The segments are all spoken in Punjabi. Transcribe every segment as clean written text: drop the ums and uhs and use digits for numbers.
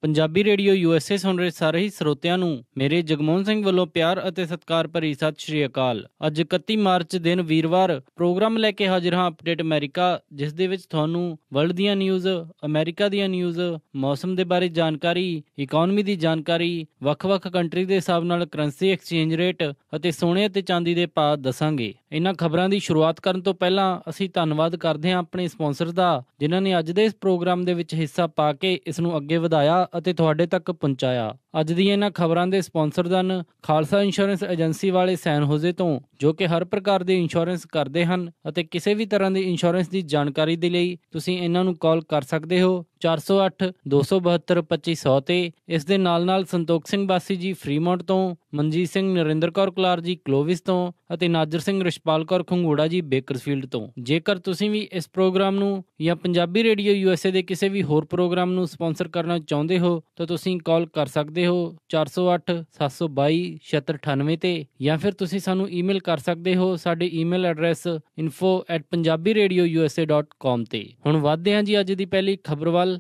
ਪੰਜਾਬੀ ਰੇਡੀਓ USA ਸੁਣ ਰਹੇ ਸਾਰੇ ਹੀ ਸਰੋਤਿਆਂ ਨੂੰ ਮੇਰੇ ਜਗਮੋਹਨ ਸਿੰਘ ਵੱਲੋਂ ਪਿਆਰ ਅਤੇ ਸਤਿਕਾਰ ਭਰੀ ਸਤਿ ਸ਼੍ਰੀ ਅਕਾਲ। ਅੱਜ 31 ਮਾਰਚ ਦਿਨ ਵੀਰਵਾਰ ਪ੍ਰੋਗਰਾਮ ਲੈ ਕੇ ਹਾਜ਼ਰ ਹਾਂ ਅਪਡੇਟ ਅਮਰੀਕਾ, ਜਿਸ ਦੇ ਵਿੱਚ ਤੁਹਾਨੂੰ ਵਰਲਡ ਦੀਆਂ ਨਿਊਜ਼, ਅਮਰੀਕਾ ਦੀਆਂ ਨਿਊਜ਼, ਮੌਸਮ ਦੇ ਬਾਰੇ ਜਾਣਕਾਰੀ, ਇਕੋਨਮੀ ਦੀ ਜਾਣਕਾਰੀ, ਵੱਖ-ਵੱਖ ਕੰਟਰੀ ਦੇ ਹਿਸਾਬ ਨਾਲ ਕਰੰਸੀ ਐਕਸਚੇਂਜ ਰੇਟ ਅਤੇ ਸੋਨੇ ਅਤੇ ਚਾਂਦੀ ਦੇ ਭਾਅ ਦੱਸਾਂਗੇ। ਇਹਨਾਂ ਖਬਰਾਂ ਦੀ ਸ਼ੁਰੂਆਤ ਕਰਨ ਤੋਂ ਪਹਿਲਾਂ ਅਸੀਂ ਧੰਨਵਾਦ ਕਰਦੇ ਹਾਂ ਆਪਣੇ ਸਪਾਂਸਰ ਦਾ, ਜਿਨ੍ਹਾਂ ਨੇ ਅੱਜ ਦੇ ਇਸ ਪ੍ਰੋਗਰਾਮ ਦੇ ਵਿੱਚ ਹਿੱਸਾ ਪਾ ਕੇ ਇਸ ਨੂੰ ਅੱਗੇ ਵਧਾਇਆ ਅਤੇ ਤੁਹਾਡੇ ਤੱਕ ਪਹੁੰਚਾਇਆ। ਅੱਜ ਦੀਆਂ ਇਹਨਾਂ ਖਬਰਾਂ ਦੇ ਸਪਾਂਸਰ ਹਨ ਖਾਲਸਾ ਇੰਸ਼ੋਰੈਂਸ ਏਜੰਸੀ ਵਾਲੇ ਸੈਨ ਹੋਜ਼ੇ ਤੋਂ, ਜੋ ਕਿ ਹਰ ਪ੍ਰਕਾਰ ਦੇ ਇੰਸ਼ੋਰੈਂਸ ਕਰਦੇ ਹਨ ਅਤੇ ਕਿਸੇ ਵੀ ਤਰ੍ਹਾਂ ਦੀ ਇੰਸ਼ੋਰੈਂਸ ਦੀ ਜਾਣਕਾਰੀ ਦੇ ਲਈ ਤੁਸੀਂ ਇਹਨਾਂ ਨੂੰ ਕਾਲ ਕਰ ਸਕਦੇ ਹੋ 408-272-2500 ਤੇ। ਇਸ ਦੇ ਨਾਲ ਸੰਤੋਖ ਸਿੰਘ ਬਾਸੀ ਜੀ ਫਰੀਮੌਂਟ ਤੋਂ, ਮਨਜੀਤ ਸਿੰਘ ਨਰਿੰਦਰ ਕੌਰ ਕੁਲਾਰ ਜੀ ਕਲੋਵਿਸ ਤੋਂ ਅਤੇ ਨਾਜਰ ਸਿੰਘ ਰਿਸ਼ਪਾਲ ਕੌਰ ਖੰਗੂੜਾ ਜੀ ਬੇਕਰਸਫੀਲਡ ਤੋਂ। ਜੇਕਰ ਤੁਸੀਂ ਵੀ ਇਸ ਪ੍ਰੋਗਰਾਮ ਨੂੰ ਜਾਂ ਪੰਜਾਬੀ ਰੇਡੀਓ USA ਦੇ ਕਿਸੇ ਵੀ ਹੋਰ ਪ੍ਰੋਗਰਾਮ ਨੂੰ ਸਪਾਂਸਰ ਕਰਨਾ ਚਾਹੁੰਦੇ ਹੋ ਤਾਂ ਤੁਸੀਂ ਕਾਲ ਕਰ ਸਕਦੇ ਹੋ 408-722-7698 ਤੇ, ਜਾਂ ਫਿਰ ਤੁਸੀਂ ਸਾਨੂੰ ਈਮੇਲ ਕਰ ਸਕਦੇ ਹੋ ਸਾਡੇ ਈਮੇਲ ਐਡਰੈਸ info@punjabiradiousa.com ਤੇ। ਹੁਣ ਵੱਧਦੇ ਹਾਂ ਜੀ ਅੱਜ ਦੀ ਪਹਿਲੀ ਖਬਰ ਵੱਲ।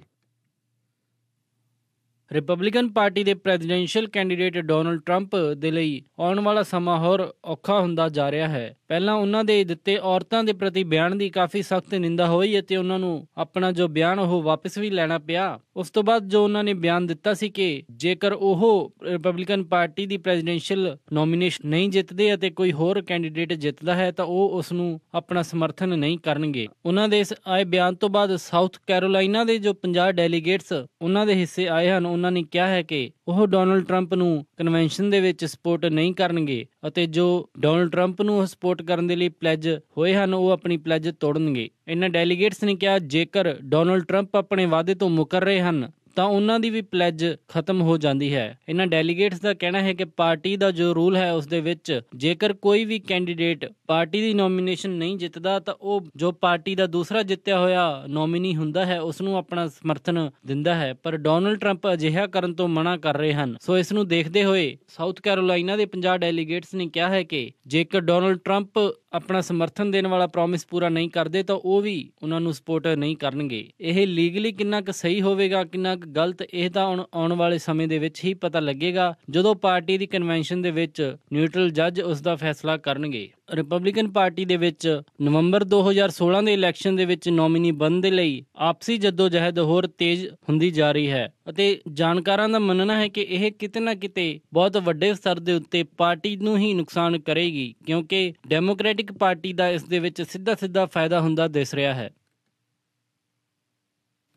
ਰਿਪਬਲਿਕਨ ਪਾਰਟੀ ਦੇ ਪ੍ਰੈਜ਼ੀਡੈਂਸ਼ੀਅਲ ਕੈਂਡੀਡੇਟ ਡੋਨਲਡ ਟਰੰਪ ਦੇ ਲਈ ਆਉਣ ਵਾਲਾ ਸਮਾਂ ਹੋਰ ਔਖਾ ਹੁੰਦਾ ਜਾ ਰਿਹਾ ਹੈ। ਪਹਿਲਾਂ ਉਹਨਾਂ ਦੇ ਦਿੱਤੇ ਔਰਤਾਂ ਦੇ ਪ੍ਰਤੀ ਬਿਆਨ ਦੀ ਕਾਫੀ ਸਖਤ ਨਿੰਦਾ ਹੋਈ ਅਤੇ ਉਹਨਾਂ ਨੂੰ ਆਪਣਾ ਜੋ ਬਿਆਨ ਉਹ ਵਾਪਸ ਵੀ ਲੈਣਾ ਪਿਆ। ਉਸ ਤੋਂ ਬਾਅਦ ਜੋ ਉਹਨਾਂ ਨੇ ਬਿਆਨ ਦਿੱਤਾ ਸੀ ਕਿ ਜੇਕਰ ਉਹ ਰਿਪਬਲਿਕਨ ਪਾਰਟੀ ਦੀ ਪ੍ਰੈਜ਼ੀਡੈਂਸ਼ੀਅਲ ਨੋਮੀਨੇਸ਼ਨ ਨਹੀਂ ਜਿੱਤਦੇ ਅਤੇ ਕੋਈ ਹੋਰ ਕੈਂਡੀਡੇਟ ਜਿੱਤਦਾ ਹੈ ਤਾਂ ਉਹ ਉਸ ਨੂੰ ਆਪਣਾ ਸਮਰਥਨ ਨਹੀਂ ਕਰਨਗੇ। ਉਹਨਾਂ ਦੇ ਇਸ ਆਏ ਬਿਆਨ ਤੋਂ ਬਾਅਦ ਸਾਊਥ ਕੈਰੋਲਾਈਨਾ ਦੇ ਜੋ 50 ਡੈਲੀਗੇਟਸ ਉਹਨਾਂ ਦੇ ਹਿੱਸੇ ਆਏ ਹਨ, ਉਹਨਾਂ ਨੇ ਕਿਹਾ ਹੈ ਕਿ ਉਹ ਡੋਨਲਡ ਟਰੰਪ ਨੂੰ ਕਨਵੈਨਸ਼ਨ ਦੇ ਵਿੱਚ ਸਪੋਰਟ ਨਹੀਂ ਕਰਨਗੇ ਅਤੇ ਜੋ ਡੋਨਲਡ ਟਰੰਪ ਨੂੰ ਸਪੋਰਟ ਕਰਨ ਦੇ ਲਈ ਪਲੈਜ ਹੋਏ ਹਨ ਉਹ ਆਪਣੀ ਪਲੈਜ ਤੋੜਨਗੇ। ਇਹਨਾਂ ਡੈਲੀਗੇਟਸ ਨੇ ਕਿਹਾ ਜੇਕਰ ਡੋਨਲਡ ਟਰੰਪ ਆਪਣੇ ਵਾਅਦੇ ਤੋਂ ਮੁੱਕਰ ਰਹੇ ਹਨ ਤਾਂ ਉਹਨਾਂ ਦੀ ਵੀ ਪਲੈਜ ਖਤਮ ਹੋ ਜਾਂਦੀ ਹੈ। ਇਹਨਾਂ ਡੈਲੀਗੇਟਸ ਦਾ ਕਹਿਣਾ ਹੈ ਕਿ ਪਾਰਟੀ ਦਾ ਜੋ ਰੂਲ ਹੈ ਉਸ ਦੇ ਵਿੱਚ ਜੇਕਰ ਕੋਈ ਵੀ ਕੈਂਡੀਡੇਟ ਪਾਰਟੀ ਦੀ ਨੋਮੀਨੇਸ਼ਨ ਨਹੀਂ ਜਿੱਤਦਾ ਤਾਂ ਉਹ ਜੋ ਪਾਰਟੀ ਦਾ ਦੂਸਰਾ ਜਿੱਤਿਆ ਹੋਇਆ ਨੋਮੀਨੀ ਹੁੰਦਾ ਹੈ ਉਸ ਨੂੰ ਆਪਣਾ ਸਮਰਥਨ ਦਿੰਦਾ ਹੈ, ਪਰ ਡੋਨਲਡ ਟਰੰਪ ਅਜਿਹਾ ਕਰਨ ਤੋਂ ਮਨਾ ਕਰ ਰਹੇ ਹਨ। ਸੋ ਇਸ ਨੂੰ ਦੇਖਦੇ ਹੋਏ ਸਾਊਥ ਕੈਰੋਲਾਈਨਾ ਦੇ 50 ਡੈਲੀਗੇਟਸ ਨੇ ਕਿਹਾ ਹੈ ਕਿ ਜੇਕਰ ਡੋਨਲਡ ਟਰੰਪ ਆਪਣਾ ਸਮਰਥਨ ਦੇਣ ਵਾਲਾ ਪ੍ਰੋਮਿਸ ਪੂਰਾ ਨਹੀਂ ਕਰਦੇ ਤਾਂ ਉਹ ਵੀ ਉਹਨਾਂ ਨੂੰ ਸਪੋਰਟ ਨਹੀਂ ਕਰਨਗੇ। ਇਹ ਲੀਗਲੀ ਕਿੰਨਾ ਕੁ ਸਹੀ ਹੋਵੇਗਾ, ਕਿੰਨਾ ਕੁ ਗਲਤ, ਇਹ ਤਾਂ ਆਉਣ ਵਾਲੇ ਸਮੇਂ ਦੇ ਵਿੱਚ ਹੀ ਪਤਾ ਲੱਗੇਗਾ ਜਦੋਂ ਪਾਰਟੀ ਦੀ ਕਨਵੈਨਸ਼ਨ ਦੇ ਵਿੱਚ ਨਿਊਟਰਲ ਜੱਜ ਉਸ ਦਾ ਫੈਸਲਾ ਕਰਨਗੇ। ਰਿਪਬਲਿਕਨ ਪਾਰਟੀ ਦੇ ਵਿੱਚ ਨਵੰਬਰ 2016 ਦੇ ਇਲੈਕਸ਼ਨ ਦੇ ਵਿੱਚ ਨੋਮੀਨੀ ਬਣਨ ਦੇ ਲਈ ਆਪਸੀ ਜੱਦੋਜਹਿਦ ਹੋਰ ਤੇਜ਼ ਹੁੰਦੀ ਜਾ ਰਹੀ ਹੈ ਅਤੇ ਜਾਣਕਾਰਾਂ ਦਾ ਮੰਨਣਾ ਹੈ ਕਿ ਇਹ ਕਿਤੇ ਨਾ ਕਿਤੇ ਬਹੁਤ ਵੱਡੇ ਸਤਰ ਦੇ ਉੱਤੇ ਪਾਰਟੀ ਨੂੰ ਹੀ ਨੁਕਸਾਨ ਕਰੇਗੀ, ਕਿਉਂਕਿ ਡੈਮੋਕ੍ਰੈਟਿਕ ਪਾਰਟੀ ਦਾ ਇਸ ਦੇ ਵਿੱਚ ਸਿੱਧਾ ਫਾਇਦਾ ਹੁੰਦਾ ਦਿਸ ਰਿਹਾ ਹੈ।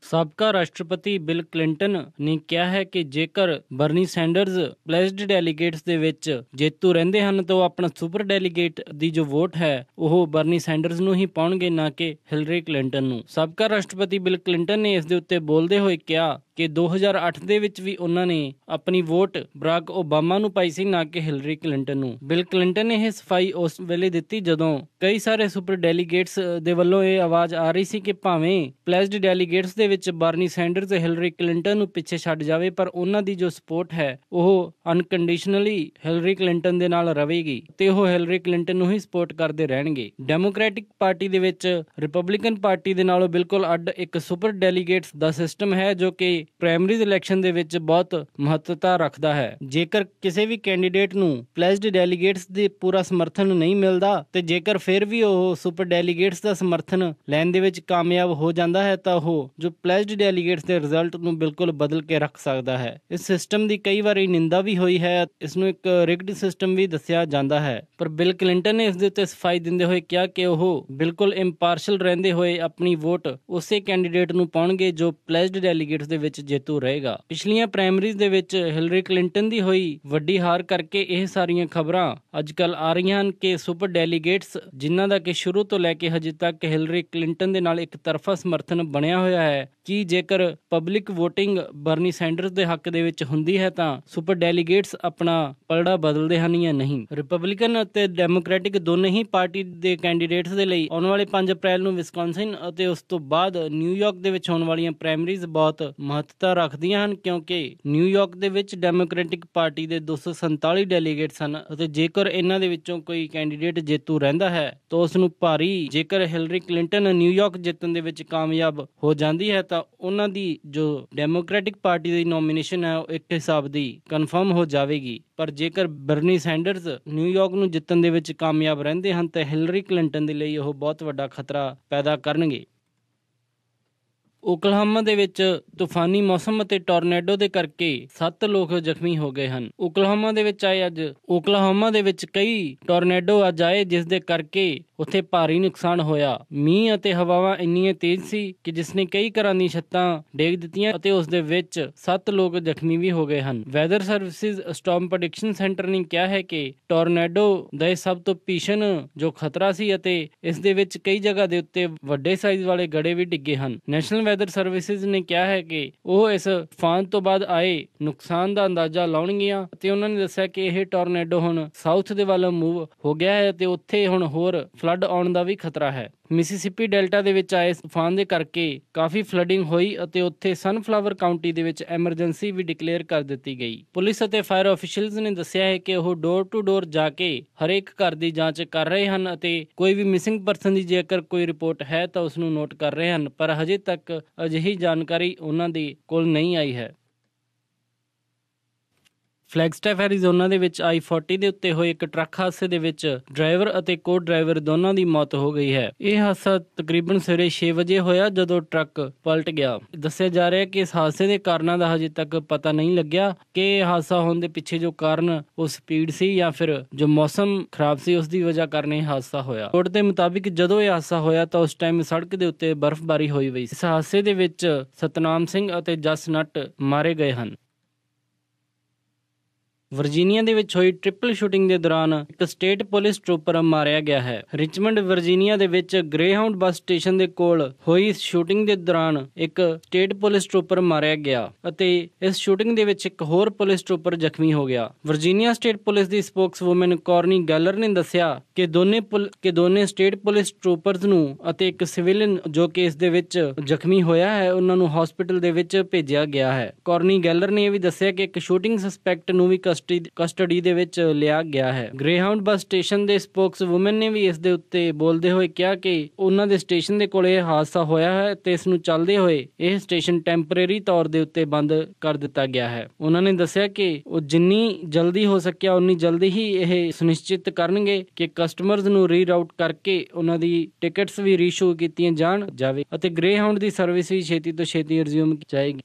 ਸਾਬਕਾ ਰਾਸ਼ਟਰਪਤੀ ਬਿਲ ਕਲਿੰਟਨ ਨੇ ਕਿਹਾ ਹੈ ਕਿ ਜੇਕਰ ਬਰਨੀ ਸੈਂਡਰਜ਼ ਪਲੇਸਡ ਡੈਲੀਗੇਟਸ ਦੇ ਵਿੱਚ ਜੇਤੂ ਰਹਿੰਦੇ ਹਨ ਤਾਂ ਉਹ ਆਪਣਾ ਸੁਪਰ ਡੈਲੀਗੇਟ ਦੀ ਜੋ ਵੋਟ ਹੈ ਉਹ ਬਰਨੀ ਸੈਂਡਰਜ਼ ਨੂੰ ਹੀ ਪਾਉਣਗੇ, ਨਾ ਕਿ ਹਿਲਰੀ ਕਲਿੰਟਨ ਨੂੰ। ਸਾਬਕਾ ਰਾਸ਼ਟਰਪਤੀ ਬਿਲ ਕਲਿੰਟਨ ਨੇ ਇਸ ਦੇ ਉੱਤੇ ਬੋਲਦੇ ਹੋਏ ਕਿਹਾ ਕਿ 2008 ਦੇ ਵਿੱਚ ਵੀ ਉਹਨਾਂ ਨੇ ਆਪਣੀ ਵੋਟ ਬਰਾਕ ਓਬਾਮਾ ਨੂੰ ਪਾਈ ਸੀ, ਨਾ ਕਿ ਹਿਲਰੀ ਕਲਿੰਟਨ ਨੂੰ। ਬਿਲ ਕਲਿੰਟਨ ਨੇ ਇਹ ਸਫਾਈ ਉਸ ਵੇਲੇ ਦਿੱਤੀ ਜਦੋਂ ਕਈ ਸਾਰੇ ਸੁਪਰ ਡੈਲੀਗੇਟਸ ਦੇ ਵੱਲੋਂ ਇਹ ਆਵਾਜ਼ ਆ ਰਹੀ ਸੀ ਕਿ ਭਾਵੇਂ ਪਲੇਸਡ ਡੈਲੀਗੇਟਸ ਦੇ ਵਿੱਚ ਬਰਨੀ ਸੈਂਡਰਜ਼ ਤੇ ਹਿਲਰੀ ਕਲਿੰਟਨ ਨੂੰ ਪਿੱਛੇ ਛੱਡ ਜਾਵੇ, ਪਰ ਉਹਨਾਂ ਦੀ ਜੋ ਸਪੋਰਟ ਹੈ ਉਹ ਅਨਕੰਡੀਸ਼ਨਲੀ ਹਿਲਰੀ ਕਲਿੰਟਨ ਦੇ ਨਾਲ ਰਹੇਗੀ ਤੇ ਉਹ ਹਿਲਰੀ ਕਲਿੰਟਨ ਨੂੰ ਹੀ ਸਪੋਰਟ ਕਰਦੇ ਰਹਿਣਗੇ। ਡੈਮੋਕ੍ਰੈਟਿਕ ਪਾਰਟੀ ਦੇ ਵਿੱਚ ਰਿਪਬਲਿਕਨ ਪਾਰਟੀ ਦੇ ਨਾਲੋਂ ਬਿਲਕੁਲ ਅੱਡ ਇੱਕ ਸੁਪਰ ਡੈਲੀਗੇਟਸ ਦਾ ਸਿਸਟਮ ਹੈ ਜੋ ਕਿ ਪ੍ਰਾਇਮਰੀਜ਼ ਇਲੈਕਸ਼ਨ ਦੇ ਵਿੱਚ ਬਹੁਤ ਮਹੱਤਤਾ ਰੱਖਦਾ ਹੈ। ਜੇਕਰ ਕਿਸੇ ਵੀ ਕੈਂਡੀਡੇਟ ਨੂੰ ਪਲੇਸਡ ਡੈਲੀਗੇਟਸ ਦੇ ਪੂਰਾ ਸਮਰਥਨ ਨਹੀਂ ਮਿਲਦਾ ਤੇ ਜੇਕਰ ਫਿਰ ਵੀ ਉਹ ਸੁਪਰ ਡੈਲੀਗੇਟਸ ਦਾ ਸਮਰਥਨ ਲੈਣ ਦੇ ਵਿੱਚ ਕਾਮਯਾਬ ਹੋ ਜਾਂਦਾ ਹੈ ਤਾਂ ਉਹ ਜੋ ਪਲੇਸਡ ਡੈਲੀਗੇਟਸ ਦੇ ਰਿਜ਼ਲਟ ਨੂੰ ਬਿਲਕੁਲ ਬਦਲ ਕੇ ਰੱਖ ਸਕਦਾ ਹੈ। ਇਸ ਸਿਸਟਮ ਦੀ ਕਈ ਵਾਰੀ ਨਿੰਦਾ ਵੀ ਹੋਈ ਹੈ, ਇਸ ਨੂੰ ਇੱਕ ਰਿਗਡ ਸਿਸਟਮ ਵੀ ਦੱਸਿਆ ਜਾਂਦਾ ਹੈ, ਪਰ ਬਿਲ ਕਲਿੰਟਨ ਨੇ ਇਸ ਦੇ ਉੱਤੇ ਸਫਾਈ ਦਿੰਦੇ ਹੋਏ ਕਿਹਾ ਕਿ ਉਹ ਬਿਲਕੁਲ ਇੰਪਾਰਸ਼ਲ ਰਹਿੰਦੇ ਹੋਏ ਆਪਣੀ ਵੋਟ ਉਸੇ ਕੈਂਡੀਡੇਟ ਨੂੰ ਪਾਉਣਗੇ ਜੋ ਪਲੇਸਡ ਡੈਲੀਗੇਟਸ ਦੇ ਵਿੱਚ ਜੇਤੂ ਰਹੇਗਾ। ਪਿਛਲੀਆਂ ਪ੍ਰਾਇਮਰੀਜ਼ ਦੇ ਵਿੱਚ ਹਿਲਰੀ ਕਲਿੰਟਨ ਦੀ ਹੋਈ ਵੱਡੀ ਹਾਰ ਕਰਕੇ ਇਹ ਸਾਰੀਆਂ ਖਬਰਾਂ ਅੱਜ ਕੱਲ੍ਹ ਆ ਰਹੀਆਂ ਹਨ ਕਿ ਸੁਪਰ ਡੈਲੀਗੇਟਸ ਜਿਨ੍ਹਾਂ ਦਾ ਕਿ ਸ਼ੁਰੂ ਤੋਂ ਲੈ ਕੇ ਹਜੇ ਤੱਕ ਹਿਲਰੀ ਕਲਿੰਟਨ ਦੇ ਨਾਲ ਇੱਕ ਤਰਫਾ ਸਮਰਥਨ ਬਣਿਆ ਹੋਇਆ ਹੈ, ਕਿ ਜੇਕਰ ਪਬਲਿਕ ਵੋਟਿੰਗ ਬਰਨੀ ਸੈਂਡਰਸ ਦੇ ਹੱਕ ਦੇ ਵਿੱਚ ਹੁੰਦੀ ਹੈ ਤਾਂ ਸੁਪਰ ਡੈਲੀਗੇਟਸ ਆਪਣਾ ਪਲੜਾ ਬਦਲਦੇ ਹਨ ਜਾਂ ਨਹੀਂ। ਰਿਪਬਲਿਕਨ ਅਤੇ ਡੈਮੋਕ੍ਰੈਟਿਕ ਦੋਨੇ ਹੀ ਪਾਰਟੀ ਦੇ ਕੈਂਡੀਡੇਟਸ ਦੇ ਲਈ ਆਉਣ ਵਾਲੇ 5 ਅਪ੍ਰੈਲ ਨੂੰ ਵਿਸਕੌਨਸਿਨ ਅਤੇ ਉਸ ਤੋਂ ਬਾਅਦ ਨਿਊਯਾਰਕ ਦੇ ਵਿੱਚ ਹੋਣ ਵਾਲੀਆਂ ਪ੍ਰਾਇਮਰੀਜ਼ ਬਹੁਤ ਮਹੱਤਤਾ ਰੱਖਦੀਆਂ ਹਨ, ਕਿਉਂਕਿ ਨਿਊਯਾਰਕ ਦੇ ਵਿੱਚ ਡੈਮੋਕ੍ਰੈਟਿਕ ਪਾਰਟੀ ਦੇ 247 ਡੈਲੀਗੇਟਸ ਹਨ ਅਤੇ ਜੇਕਰ ਇਹਨਾਂ ਦੇ ਵਿੱਚੋਂ ਕੋਈ ਕੈਂਡੀਡੇਟ ਜੇਤੂ ਰਹਿੰਦਾ ਹੈ ਤਾਂ ਉਸ ਨੂੰ ਭਾਰੀ, ਜੇਕਰ ਹਿਲਰੀ ਕਲਿੰਟਨ ਨਿਊਯਾਰਕ ਜਿੱਤਣ ਦੇ ਵਿੱਚ ਕਾਮਯਾਬ ਹੋ ਜਾਂਦੀ ਹੈ ਤਾਂ ਉਹਨਾਂ ਦੀ ਜੋ ਡੈਮੋਕ੍ਰੈਟਿਕ ਪਾਰਟੀ ਦੀ ਨੋਮੀਨੇਸ਼ਨ ਹੈ ਉਹ ਇੱਕ ਹਿਸਾਬ ਦੀ ਕਨਫਰਮ ਹੋ ਜਾਵੇਗੀ। ਪਰ ਜੇਕਰ ਬਰਨੀ ਸੈਂਡਰਸ ਨਿਊਯਾਰਕ ਨੂੰ ਜਿੱਤਣ ਦੇ ਵਿੱਚ ਕਾਮਯਾਬ ਰਹਿੰਦੇ ਹਨ ਤਾਂ ਹਿਲਰੀ ਕਲਿੰਟਨ ਦੇ ਲਈ ਉਹ ਬਹੁਤ ਵੱਡਾ ਖਤਰਾ ਪੈਦਾ ਕਰਨਗੇ। ਓਕਲਾਹੋਮਾ ਦੇ ਵਿੱਚ ਤੂਫਾਨੀ ਮੌਸਮ ਅਤੇ ਟੋਰਨੇਡੋ ਦੇ ਕਰਕੇ 7 ਲੋਕ ਜ਼ਖਮੀ ਹੋ ਗਏ ਹਨ। ਓਕਲਾਹੋਮਾ ਦੇ ਵਿੱਚ ਕਈ ਟੋਰਨੇਡੋ ਅੱਜ ਆਏ, ਜਿਸ ਦੇ ਕਰਕੇ ਉੱਥੇ ਭਾਰੀ ਨੁਕਸਾਨ ਹੋਇਆ। ਮੀਂਹ ਅਤੇ ਹਵਾਵਾਂ ਇੰਨੀਆਂ ਤੇਜ਼ ਸੀ ਕਿ ਜਿਸ ਨੇ ਕਈ ਘਰਾਂ ਦੀਆਂ ਛੱਤਾਂ ਡੇਗ ਦਿੱਤੀਆਂ ਅਤੇ ਉਸ ਦੇ ਵਿੱਚ 7 ਲੋਕ ਜ਼ਖਮੀ ਵੀ ਹੋ ਗਏ ਹਨ। Weather services storm prediction centre ਨੇ ਕਿਹਾ ਹੈ ਕਿ ਟੋਰਨੇਡੋ ਦਾ ਇਹ ਸਭ ਤੋਂ ਭੀਸ਼ਣ ਜੋ ਖਤਰਾ ਸੀ ਅਤੇ ਇਸ ਦੇ ਵਿੱਚ ਕਈ ਜਗ੍ਹਾ ਦੇ ਉੱਤੇ ਵੱਡੇ ਸਾਈਜ਼ ਵਾਲੇ ਗੜੇ ਵੀ ਡਿੱਗੇ ਹਨ। ਨੈਸ਼ਨਲ ਵੈਦਰ ਸਰਵਿਸਿਜ਼ ਨੇ ਕਿਹਾ ਹੈ ਕਿ ਉਹ ਇਸ ਤੂਫਾਨ ਤੋਂ ਬਾਅਦ ਆਏ ਨੁਕਸਾਨ ਦਾ ਅੰਦਾਜ਼ਾ ਲਾਉਣਗੀਆਂ ਅਤੇ ਉਹਨਾਂ ਨੇ ਦੱਸਿਆ ਕਿ ਇਹ ਟੋਰਨੇਡੋ ਹੁਣ ਸਾਊਥ ਦੇ ਵੱਲ ਮੂਵ ਹੋ ਗਿਆ ਹੈ ਅਤੇ ਉੱਥੇ ਹੁਣ ਹੋਰ ਫਲੱਡ ਆਉਣ ਦਾ ਵੀ ਖਤਰਾ ਹੈ। ਮਿਸੀਸਿਪੀ ਡੈਲਟਾ ਦੇ ਵਿੱਚ ਆਏ ਤੂਫਾਨ ਦੇ ਕਰਕੇ ਕਾਫੀ ਫਲੱਡਿੰਗ ਹੋਈ ਅਤੇ ਉੱਥੇ ਸਨਫਲਾਵਰ ਕਾਉਂਟੀ ਦੇ ਵਿੱਚ ਐਮਰਜੈਂਸੀ ਵੀ ਡਿਕਲੇਅਰ ਕਰ ਦਿੱਤੀ ਗਈ। ਪੁਲਿਸ ਅਤੇ ਫਾਇਰ ਆਫੀਸ਼ੀਅਲਸ ਨੇ ਦੱਸਿਆ ਹੈ ਕਿ ਉਹ ਡੋਰ ਟੂ ਡੋਰ ਜਾ ਕੇ ਹਰੇਕ ਘਰ ਦੀ ਜਾਂਚ ਕਰ ਰਹੇ ਹਨ ਅਤੇ ਕੋਈ ਵੀ ਮਿਸਿੰਗ ਪਰਸਨ ਦੀ ਜੇਕਰ ਕੋਈ ਰਿਪੋਰਟ ਹੈ ਤਾਂ ਉਸ ਨੂੰ ਨੋਟ ਕਰ ਰਹੇ ਹਨ, ਪਰ ਹਜੇ ਤੱਕ ਅਜਿਹੀ ਜਾਣਕਾਰੀ ਉਹਨਾਂ ਦੇ ਕੋਲ ਨਹੀਂ ਆਈ ਹੈ। ਫਲੈਗਸਟੈਫ ਐਰੀਜ਼ੋਨਾ ਦੇ ਵਿੱਚ I-40 ਦੇ ਉੱਤੇ ਹੋਏ ਇੱਕ ਟਰੱਕ ਹਾਦਸੇ ਦੇ ਵਿੱਚ ਡਰਾਈਵਰ ਅਤੇ ਕੋ ਡਰਾਈਵਰ ਦੋਨਾਂ ਦੀ ਮੌਤ ਹੋ ਗਈ ਹੈ। ਇਹ ਹਾਦਸਾ ਤਕਰੀਬਨ ਸਵੇਰੇ 6 ਵਜੇ ਹੋਇਆ ਜਦੋਂ ਟਰੱਕ ਪਲਟ ਗਿਆ। ਦੱਸਿਆ ਜਾ ਰਿਹਾ ਹੈ ਕਿ ਇਸ ਹਾਦਸੇ ਦੇ ਕਾਰਨਾਂ ਦਾ ਹਜੇ ਤੱਕ ਪਤਾ ਨਹੀਂ ਲੱਗਿਆ ਕਿ ਇਹ ਹਾਦਸਾ ਹੋਣ ਦੇ ਪਿੱਛੇ ਜੋ ਕਾਰਨ ਉਹ ਸਪੀਡ ਸੀ ਜਾਂ ਫਿਰ ਜੋ ਮੌਸਮ ਖਰਾਬ ਸੀ ਉਸ ਦੀ ਵਜ੍ਹਾ ਕਾਰਨ ਇਹ ਹਾਦਸਾ ਹੋਇਆ। ਰਿਪੋਰਟ ਦੇ ਮੁਤਾਬਿਕ ਜਦੋਂ ਇਹ ਹਾਦਸਾ ਹੋਇਆ ਤਾਂ ਉਸ ਟਾਈਮ ਸੜਕ ਦੇ ਉੱਤੇ ਬਰਫ਼ਬਾਰੀ ਹੋਈ ਹੋਈ ਸੀ। ਇਸ ਹਾਦਸੇ ਦੇ ਵਿੱਚ ਸਤਨਾਮ ਸਿੰਘ ਅਤੇ ਜਸ ਨੱਟ ਮਾਰੇ ਗਏ ਹਨ। ਵਰਜੀਨੀਆ ਦੇ ਵਿੱਚ ਹੋਈ ਟ੍ਰਿਪਲ ਸ਼ੂਟਿੰਗ ਦੇ ਦੌਰਾਨ ਇੱਕ ਸਟੇਟ ਪੁਲਿਸ ਟਰੂਪਰ ਮਾਰਿਆ ਗਿਆ ਹੈ। ਰਿਚਮੰਡ ਵਰਜੀਨੀਆ ਦੇ ਵਿੱਚ ਗ੍ਰੇਹਾਊਂਡ ਬੱਸ ਸਟੇਸ਼ਨ ਦੇ ਕੋਲ ਹੋਈ ਸ਼ੂਟਿੰਗ ਦੇ ਦੌਰਾਨ ਇੱਕ ਸਟੇਟ ਪੁਲਿਸ ਟਰੂਪਰ ਮਾਰਿਆ ਗਿਆ ਅਤੇ ਇਸ ਸ਼ੂਟਿੰਗ ਦੇ ਵਿੱਚ ਇੱਕ ਹੋਰ ਪੁਲਿਸ ਟਰੂਪਰ ਜ਼ਖਮੀ ਹੋ ਗਿਆ। ਵਰਜੀਨੀਆ ਸਟੇਟ ਪੁਲਿਸ ਦੀ ਸਪੋਕਸਵੂਮਨ ਕੌਰਨੀ ਗੈਲਰ ਨੇ ਦੱਸਿਆ ਕਿ ਦੋਨੇ ਸਟੇਟ ਪੁਲਿਸ ਟਰੂਪਰਸ ਨੂੰ ਅਤੇ ਇੱਕ ਸਿਵਿਲੀਅਨ ਜੋ ਕਿ ਇਸ ਦੇ ਵਿੱਚ ਜ਼ਖਮੀ ਹੋਇਆ ਹੈ ਉਹਨਾਂ ਨੂੰ ਹਸਪੀਟਲ ਦੇ ਵਿੱਚ ਭੇਜਿਆ ਗਿਆ ਹੈ। ਕੌਰਨੀ ਗੈਲਰ ਨੇ ਇਹ ਵੀ ਦੱਸਿਆ ਕਿ ਇੱਕ ਸ਼ੂਟਿੰਗ ਸਸਪੈਕਟ ਨੂੰ ਵੀ ਕਸਟਡੀ ਦੇ ਵਿੱਚ ਲਿਆ ਗਿਆ ਹੈ। ਗ੍ਰੇਹਾਊਂਡ ਬੱਸ ਸਟੇਸ਼ਨ ਦੇ ਸਪੋਕਸਵੂਮਨ ਨੇ ਵੀ ਇਸ ਦੇ ਉੱਤੇ ਬੋਲਦੇ ਹੋਏ ਕਿਹਾ ਕਿ ਉਹਨਾਂ ਦੇ ਸਟੇਸ਼ਨ ਦੇ ਕੋਲ ਇਹ ਹਾਦਸਾ ਹੋਇਆ ਹੈ ਤੇ ਇਸ ਨੂੰ ਚੱਲਦੇ ਹੋਏ ਇਹ ਸਟੇਸ਼ਨ ਟੈਂਪਰੇਰੀ ਤੌਰ ਦੇ ਉੱਤੇ ਬੰਦ ਕਰ ਦਿੱਤਾ ਗਿਆ ਹੈ। ਉਹਨਾਂ ਨੇ ਦੱਸਿਆ ਕਿ ਉਹ ਜਿੰਨੀ ਜਲਦੀ ਹੋ ਸਕਿਆ ਉਨੀ ਜਲਦੀ ਹੀ ਇਹ ਸੁਨਿਸ਼ਚਿਤ ਕਰਨਗੇ ਕਿ ਕਸਟਮਰਸ ਨੂੰ ਰੀਰਾਊਟ ਕਰਕੇ ਉਹਨਾਂ ਦੀ ਟਿਕਟਸ ਵੀ ਰੀਇਸ਼ੂ ਕੀਤੀਆਂ ਜਾਵੇ ਅਤੇ ਗ੍ਰੇਹਾਊਂਡ ਦੀ ਸਰਵਿਸ ਵੀ ਛੇਤੀ ਤੋਂ ਛੇਤੀ ਰਿਜ਼ਿਊਮ ਜਾਏਗੀ।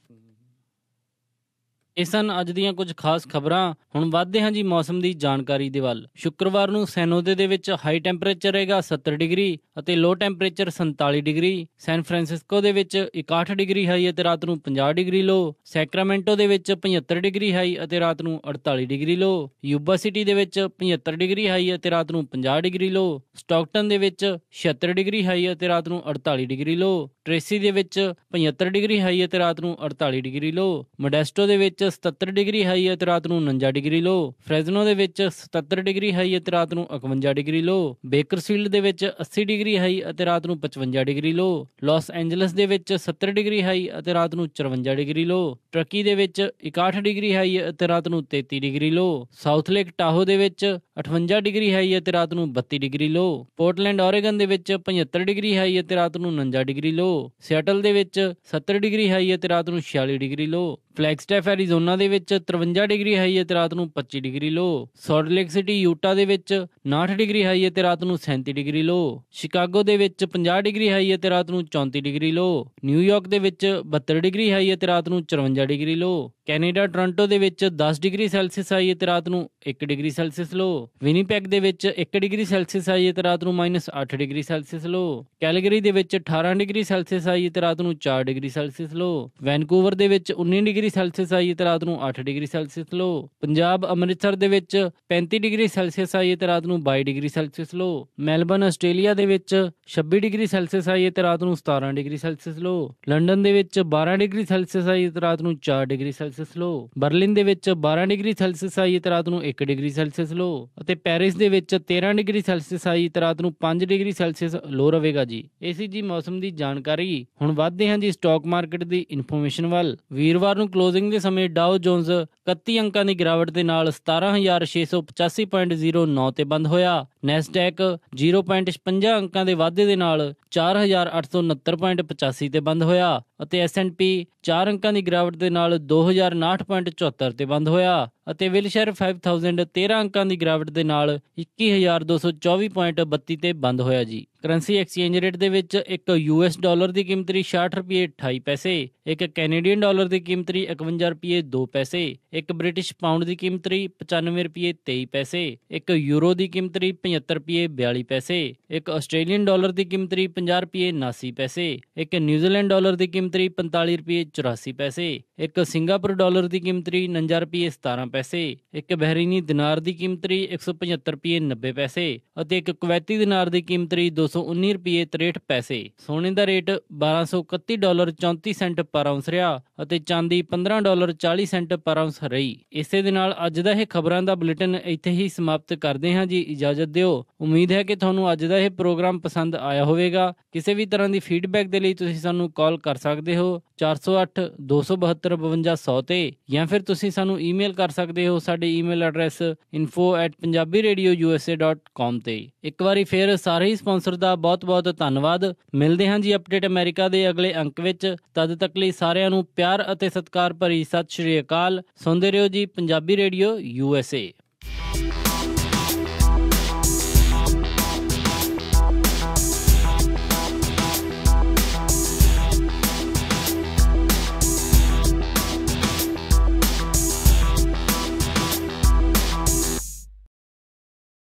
ਇਹ ਸਨ ਅੱਜ ਦੀਆਂ ਕੁਝ ਖਾਸ ਖਬਰਾਂ। ਹੁਣ ਵੱਧਦੇ ਹਾਂ ਜੀ ਮੌਸਮ ਦੀ ਜਾਣਕਾਰੀ ਦੇ ਵੱਲ। ਸ਼ੁੱਕਰਵਾਰ ਨੂੰ ਸੈਨੋਦੇ ਦੇ ਵਿੱਚ ਹਾਈ ਟੈਂਪਰੇਚਰ ਰਹੇਗਾ 70 ਡਿਗਰੀ ਅਤੇ ਲੋ ਟੈਂਪਰੇਚਰ 47 ਡਿਗਰੀ। ਸੈਨ ਫਰਾਂਸਿਸਕੋ ਦੇ ਵਿੱਚ 61 ਡਿਗਰੀ ਹਾਈ ਅਤੇ ਰਾਤ ਨੂੰ 50 ਡਿਗਰੀ ਲੋ। ਸੈਕਰਾਮੈਂਟੋ ਦੇ ਵਿੱਚ 75 ਡਿਗਰੀ ਹਾਈ ਅਤੇ ਰਾਤ ਨੂੰ 48 ਡਿਗਰੀ ਲੋ। ਯੂਬਾ ਸਿਟੀ ਦੇ ਵਿੱਚ 75 ਡਿਗਰੀ ਹਾਈ ਅਤੇ ਰਾਤ ਨੂੰ 50 ਡਿਗਰੀ ਲੋ। ਸਟਾਕਟਨ ਦੇ ਵਿੱਚ 76 ਡਿਗਰੀ ਹਾਈ ਅਤੇ ਰਾਤ ਨੂੰ 48 ਡਿਗਰੀ ਲੋ। ਟ੍ਰੇਸੀ ਦੇ ਵਿੱਚ 75 ਡਿਗਰੀ ਹਾਈ ਅਤੇ ਰਾਤ ਨੂੰ 48 ਡਿਗਰੀ ਲੋ। ਮੋਡੈਸਟੋ ਦੇ ਵਿੱਚ 77 ਡਿਗਰੀ ਹਾਈ ਅਤੇ ਰਾਤ ਨੂੰ 49 ਡਿਗਰੀ ਲੋ। ਫ੍ਰੈਜ਼ਨੋ ਦੇ ਵਿੱਚ 77 ਡਿਗਰੀ ਹਾਈ ਅਤੇ ਰਾਤ ਨੂੰ 51 ਡਿਗਰੀ ਲੋ। ਬੇਕਰਸਫੀਲਡ ਦੇ ਵਿੱਚ 80 ਡਿਗਰੀ ਹਾਈ ਅਤੇ ਰਾਤ ਨੂੰ 55 ਡਿਗਰੀ ਲੋ। ਲਾਸ ਐਂਜਲਸ ਦੇ ਵਿੱਚ 70 ਡਿਗਰੀ ਹਾਈ ਅਤੇ ਰਾਤ ਨੂੰ 54 ਡਿਗਰੀ ਲੋ। ਟਰਕੀ ਦੇ ਵਿੱਚ 61 ਡਿਗਰੀ ਹਾਈ ਅਤੇ ਰਾਤ ਨੂੰ 33 ਡਿਗਰੀ ਲੋ। ਸਾਊਥ ਲੇਕ ਟਾਹੋ ਦੇ ਵਿੱਚ 58 ਡਿਗਰੀ ਹਾਈ ਅਤੇ ਰਾਤ ਨੂੰ 32 ਡਿਗਰੀ ਲੋ। ਪੋਰਟਲੈਂਡ ਓਰੇਗਨ ਦੇ ਵਿੱਚ 75 ਡਿਗਰੀ ਹਾਈ ਅਤੇ ਰਾਤ ਨੂੰ 49 ਡਿਗਰੀ ਲੋ। ਸਿਆਟਲ ਦੇ ਵਿੱਚ 70 ਡਿਗਰੀ ਹਾਈ ਅਤੇ ਰਾਤ ਨੂੰ 46 ਡਿਗਰੀ ਲੋ। ਫਲੈਗਸਟੈਫ ਐਰੀਜ਼ੋਨਾ ਦੇ ਵਿੱਚ 53 ਡਿਗਰੀ ਹਾਈ ਅਤੇ ਰਾਤ ਨੂੰ 25 ਡਿਗਰੀ ਲੋ। ਸਾਲਟ ਲੇਕ ਸਿਟੀ ਯੂਟਾ ਦੇ ਵਿੱਚ 59 ਡਿਗਰੀ ਹਾਈ ਅਤੇ ਰਾਤ ਨੂੰ 37 ਡਿਗਰੀ ਲੋ। ਸ਼ਿਕਾਗੋ ਦੇ ਵਿੱਚ 50 ਡਿਗਰੀ ਹਾਈ ਅਤੇ ਰਾਤ ਨੂੰ 34 ਡਿਗਰੀ ਲੋ। ਨਿਊਯਾਰਕ ਦੇ ਵਿੱਚ 72 ਡਿਗਰੀ ਹਾਈ ਅਤੇ ਰਾਤ ਨੂੰ 54 ਡਿਗਰੀ ਲੋ। ਕੈਨੇਡਾ ਟੋਰਾਂਟੋ ਦੇ ਵਿੱਚ 10 ਡਿਗਰੀ ਸੈਲਸੀਅਸ ਹਾਈ ਅਤੇ ਰਾਤ ਨੂੰ 1 ਡਿਗਰੀ ਸੈਲਸੀਅਸ ਲੋ। ਵਿਨੀਪੈਗ ਦੇ ਵਿੱਚ 1 ਡਿਗਰੀ ਸੈਲਸੀਅਸ ਹਾਈ ਅਤੇ ਰਾਤ ਨੂੰ -8 ਡਿਗਰੀ ਸੈਲਸੀਅਸ ਲੋ। ਕੈਲਗਰੀ ਦੇ ਵਿੱਚ 18 ਡਿਗਰੀ ਸੈਲਸੀਅਸ ਹਾਈ ਅਤੇ ਰਾਤ ਨੂੰ 4 ਡਿਗਰੀ ਸੈਲਸੀਅਸ ਲੋ। ਵੈਨਕੂਵਰ ਦੇ ਵਿੱਚ 19 ਡਿਗਰੀ ਡਿਗਰੀ ਸੈਲਸੀਅਸ ਆਈ ਅਤੇ ਰਾਤ ਨੂੰ 8 ਡਿਗਰੀ ਸੈਲਸੀਅਸ ਲੋ। ਪੰਜਾਬ ਅੰਮ੍ਰਿਤਸਰ ਦੇ ਵਿੱਚ 35 ਡਿਗਰੀ ਸੈਲਸੀਅਸ ਆਈ ਅਤੇ ਰਾਤ ਨੂੰ 22 ਡਿਗਰੀ ਸੈਲਸੀਅਸ ਲੋ। ਮੈਲਬਰਨ ਆਸਟ੍ਰੇਲੀਆ ਦੇ ਵਿੱਚ 26 ਡਿਗਰੀ ਸੈਲਸੀਅਸ ਆਈ ਅਤੇ ਰਾਤ ਨੂੰ 17 ਡਿਗਰੀ ਸੈਲਸੀਅਸ ਲੋ। ਲੰਡਨ ਦੇ ਵਿੱਚ 12 ਡਿਗਰੀ ਸੈਲਸੀਅਸ ਆਈ ਅਤੇ ਰਾਤ ਨੂੰ 4 ਡਿਗਰੀ ਸੈਲਸੀਅਸ ਲੋ। ਬਰਲਿਨ ਦੇ ਵਿੱਚ 12 ਡਿਗਰੀ ਸੈਲਸੀਅਸ ਆਈ ਅਤੇ ਰਾਤ ਨੂੰ 1 ਡਿਗਰੀ ਸੈਲਸੀਅਸ ਲੋ। ਅਤੇ ਪੈਰਿਸ ਦੇ ਵਿੱਚ 13 ਡਿਗਰੀ ਸੈਲਸੀਅਸ ਆਈ ਅਤੇ ਰਾਤ ਨੂੰ 5 ਡਿਗਰੀ ਸੈਲਸੀਅਸ ਲੋ ਰਹੇਗਾ ਜੀ। ਇਹ ਸੀ ਜੀ ਮੌਸਮ ਦੀ ਜਾਣਕਾਰੀ। ਹੁਣ ਵੱਧਦੇ ਹਾਂ ਜੀ ਸਟਾਕ ਮਾਰਕੀਟ ਦੀ ਇਨਫੋਰਮੇਸ਼ਨ ਵੱਲ। ਵੀਰਵਾਰ ਨੂੰ ਕਲੋਜ਼ਿੰਗ ਦੇ ਸਮੇਂ ਡਾਓ ਜੋਨਸ 31 ਅੰਕਾਂ ਦੀ ਗਿਰਾਵਟ ਦੇ ਨਾਲ 17,685.09 ਤੇ ਬੰਦ ਹੋਇਆ। ਨੈਸਡੈਕ 0.56 ਅੰਕਾਂ ਦੇ ਵਾਧੇ ਦੇ ਨਾਲ 4,869.85 ਤੇ ਬੰਦ ਹੋਇਆ ਅਤੇ S&P 4 ਅੰਕਾਂ ਦੀ ਗਿਰਾਵਟ ਦੇ ਨਾਲ 2,059.74 ਤੇ ਬੰਦ ਹੋਇਆ ਅਤੇ ਵਿਲਸ਼ਰ 5000 13 ਅੰਕਾਂ ਦੀ ਗਿਰਾਵਟ ਦੇ ਨਾਲ 21,224.32 ਤੇ ਬੰਦ ਹੋਇਆ ਜੀ। ਕਰੰਸੀ ਐਕਸਚੇਂਜ ਰੇਟ ਦੇ ਵਿੱਚ ਇੱਕ US ਡਾਲਰ ਦੀ ਕੀਮਤ 66 ਰੁਪਏ 28 ਪੈਸੇ, ਇੱਕ ਕੈਨੇਡੀਅਨ ਡਾਲਰ ਦੀ ਕੀਮਤ 51 ਰੁਪਏ 2 ਪੈਸੇ, ਇੱਕ ਬ੍ਰਿਟਿਸ਼ ਪਾਉਂਡ ਦੀ ਕੀਮਤ 95 ਰੁਪਏ 23 ਪੈਸੇ, ਇੱਕ ਯੂਰੋ ਦੀ ਕੀਮਤ 75 ਰੁਪਏ 42 ਪੈਸੇ, ਇੱਕ ਆਸਟ੍ਰੇਲੀਅਨ ਡਾਲਰ ਦੀ ਕੀਮਤ 50 ਰੁਪਏ 89 ਪੈਸੇ, ਇੱਕ ਨਿਊਜ਼ੀਲੈਂਡ ਡਾਲਰ ਦੀ ਕੀਮਤ 45 ਰੁਪਏ 84 ਪੈਸੇ, ਇੱਕ ਸਿੰਗਾਪੁਰ ਡਾਲਰ ਦੀ ਕੀਮਤ 49 ਰੁਪਏ 17 ਪੈਸੇ, ਇੱਕ ਬਹਿਰੀਨੀ ਦਿਨਾਰ ਦੀ ਕੀਮਤ 175 ਰੁਪਏ 90 ਪੈਸੇ ਅਤੇ ਇੱਕ ਕੁਵੈਤੀ ਦਿਨਾਰ ਦੀ ਕੀਮਤ 219 ਰੁਪਏ 63 ਪੈਸੇ। ਸੋਨੇ ਦਾ ਰੇਟ $1231.34 ਪਰ ਆਉਂਸ ਰਿਹਾ ਅਤੇ ਚਾਂਦੀ $15.40 ਪਰ ਆਉਂਸ ਰਹੀ। ਇਸੇ ਦੇ ਨਾਲ ਅੱਜ ਦਾ ਇਹ ਖਬਰਾਂ ਦਾ ਬੁਲੇਟਿਨ ਇੱਥੇ ਹੀ ਸਮਾਪਤ ਕਰਦੇ ਹਾਂ ਜੀ। ਇਜਾਜ਼ਤ ਦਿਓ। ਉਮੀਦ ਹੈ ਕਿ ਤੁਹਾਨੂੰ ਅੱਜ ਦਾ ਇਹ ਪ੍ਰੋਗਰਾਮ ਪਸੰਦ ਆਇਆ ਹੋਵੇਗਾ। ਕਿਸੇ ਵੀ ਤਰ੍ਹਾਂ ਦੀ ਫੀਡਬੈਕ ਦੇ ਲਈ ਤੁਸੀਂ ਸਾਨੂੰ ਕਾਲ ਕਰ ਸਕਦੇ ਹੋ 408 272 5200 ਤੇ, ਜਾਂ ਫਿਰ ਤੁਸੀਂ ਸਾਨੂੰ ਈਮੇਲ ਕਰ ਸਕਦੇ ਹੋ ਸਾਡੇ ਈਮੇਲ ਐਡਰੈਸ info@punjabiradiousa.com ਤੇ। ਇੱਕ ਵਾਰੀ ਫਿਰ ਸਾਰੇ ਹੀ ਸਪਾਂਸਰ ਦਾ ਬਹੁਤ ਧੰਨਵਾਦ। ਮਿਲਦੇ ਹਾਂ ਜੀ ਅਪਡੇਟ ਅਮਰੀਕਾ ਦੇ ਅਗਲੇ ਅੰਕ ਵਿੱਚ। ਤਦ ਤੱਕ ਲਈ ਸਾਰਿਆਂ ਨੂੰ ਪਿਆਰ ਅਤੇ ਸਤਿਕਾਰ ਭਰੀ ਸਤਿ ਸ਼੍ਰੀ ਅਕਾਲ। ਸੁਣਦੇ ਰਹੋ ਜੀ ਪੰਜਾਬੀ ਰੇਡੀਓ USA।